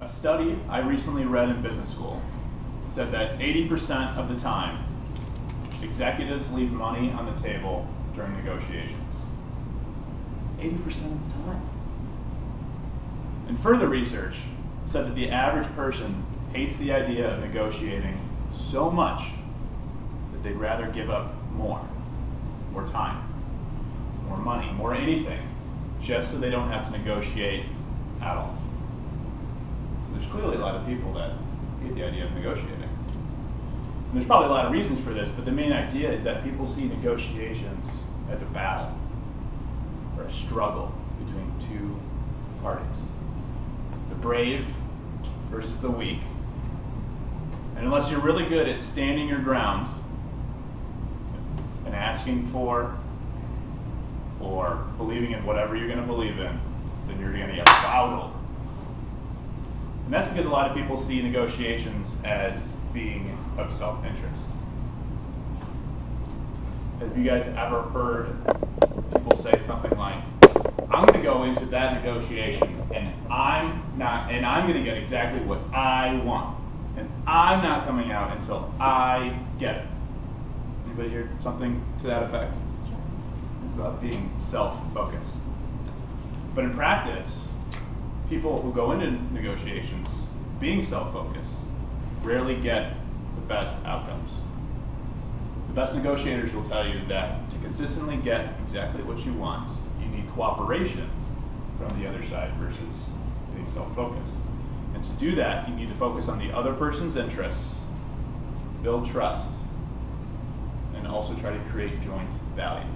A study I recently read in business school said that 80% of the time, executives leave money on the table during negotiations. 80% of the time. And further research said that the average person hates the idea of negotiating so much that they'd rather give up more time, more money, more anything, just so they don't have to negotiate at all. So there's clearly a lot of people that hate the idea of negotiating. And there's probably a lot of reasons for this, but the main idea is that people see negotiations as a battle or a struggle between two parties. The brave versus the weak. And unless you're really good at standing your ground and asking for or believing in whatever you're going to believe in, then you're going to get plowed over. And that's because a lot of people see negotiations as being of self-interest. Have you guys ever heard people say something like, I'm going to go into that negotiation and I'm going to get exactly what I want. And I'm not coming out until I get it. Anybody hear something to that effect? Sure. It's about being self-focused. But in practice, people who go into negotiations being self-focused rarely get the best outcomes. The best negotiators will tell you that to consistently get exactly what you want, you need cooperation from the other side versus being self-focused. And to do that, you need to focus on the other person's interests, build trust, and also try to create joint value.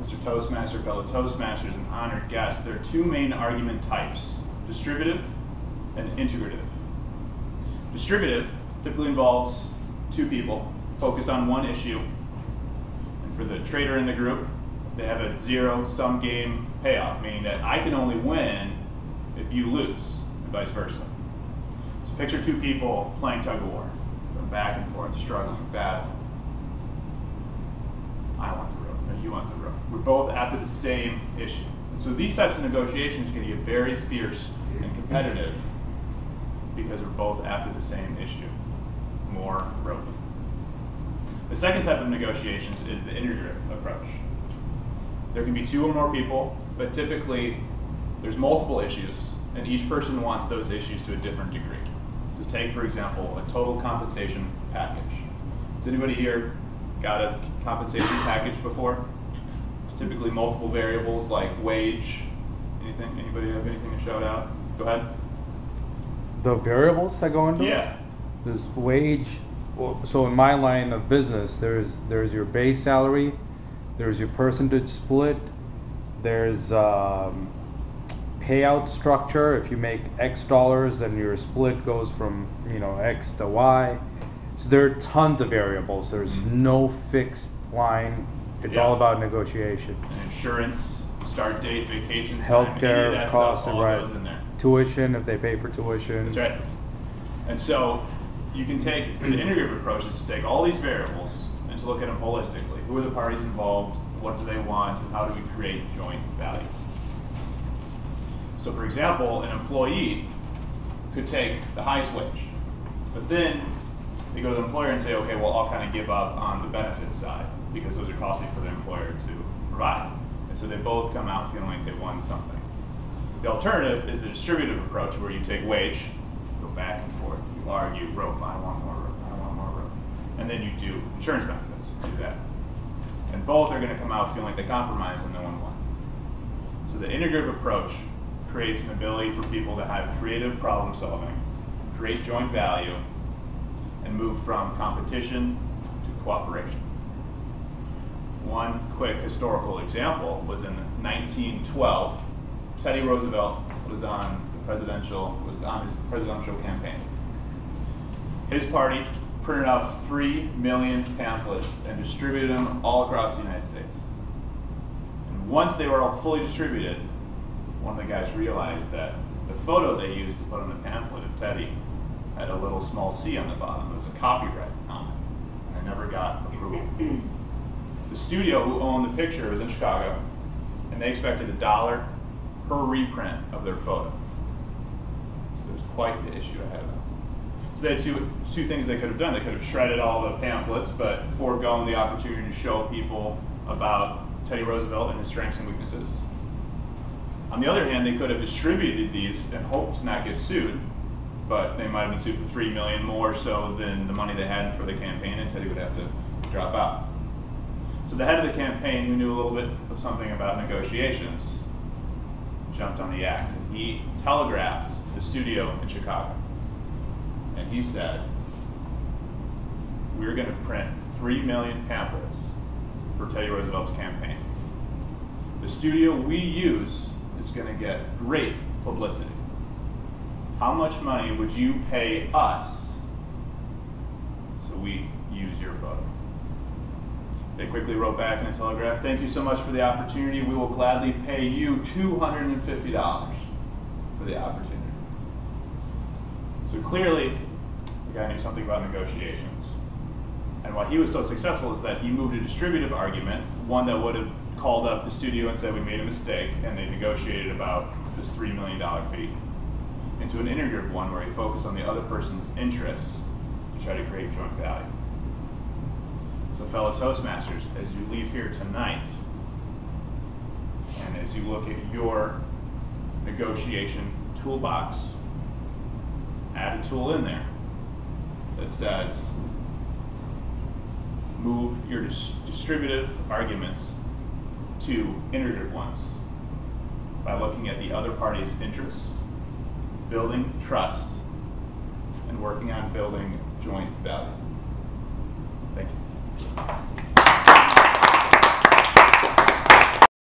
Mr. Toastmaster, fellow Toastmasters, and honored guests, there are two main argument types, distributive and integrative. Distributive typically involves two people, focus on one issue, and for the trader in the group, they have a zero-sum game payoff, meaning that I can only win if you lose, and vice versa. So picture two people playing tug-of-war, going back and forth, struggling, battling. I want the rope, or you want the rope. We're both after the same issue. And so these types of negotiations can get very fierce and competitive because we're both after the same issue, more rope. The second type of negotiations is the integrative approach. There can be two or more people, but typically there's multiple issues, and each person wants those issues to a different degree. So take, for example, a total compensation package. Has anybody here got a compensation package before? It's typically multiple variables like wage. Anything? Anybody have anything to shout out? Go ahead. The variables that go into it? Yeah. There's wage. So in my line of business, there's your base salary, there's your percentage split, there's payout structure. If you make X dollars, then your split goes from X to Y. So there are tons of variables. There's no fixed line. It's all about negotiation. And insurance, start date, vacation time, Healthcare, any of that costs, stuff all right. goes in there. Tuition, if they pay for tuition. That's right. And so you can take the integrative approach is to take all these variables and to look at them holistically. Who are the parties involved? What do they want? And how do we create joint value? So for example, an employee could take the highest wage, but then they go to the employer and say, okay, well, I'll kind of give up on the benefits side because those are costly for the employer to provide. And so they both come out feeling like they won something. The alternative is the distributive approach where you take wage, go back and forth, you argue, rope, I want more rope, I want more rope. And then you do insurance benefits, do that. And both are going to come out feeling like they compromised and no one won. So the integrative approach creates an ability for people to have creative problem solving, create joint value, and move from competition to cooperation. One quick historical example was in 1912. Teddy Roosevelt was on his presidential campaign. His party printed out 3 million pamphlets and distributed them all across the United States. And once they were all fully distributed, one of the guys realized that the photo they used to put on the pamphlet of Teddy had a little small C on the bottom. There was a copyright on it, and it never got approval. The studio who owned the picture was in Chicago, and they expected $1 per reprint of their photo. quite the issue ahead of them. So they had two things they could have done. They could have shredded all the pamphlets, but foregone the opportunity to show people about Teddy Roosevelt and his strengths and weaknesses. On the other hand, they could have distributed these and hoped to not get sued, but they might have been sued for $3 million more so than the money they had for the campaign, and Teddy would have to drop out. So the head of the campaign, who knew a little bit of something about negotiations, jumped on the act, and he telegraphed the studio in Chicago. And he said, we're going to print 3 million pamphlets for Teddy Roosevelt's campaign. The studio we use is going to get great publicity. How much money would you pay us so we use your photo? They quickly wrote back in the telegraph, thank you so much for the opportunity. We will gladly pay you $250 for the opportunity. So clearly, the guy knew something about negotiations. And why he was so successful is that he moved a distributive argument, one that would have called up the studio and said we made a mistake, and they negotiated about this $3 million fee, into an integrative one where he focused on the other person's interests to try to create joint value. So fellow Toastmasters, as you leave here tonight, and as you look at your negotiation toolbox, add a tool in there that says move your distributive arguments to integrative ones by looking at the other party's interests, building trust, and working on building joint value. Thank you.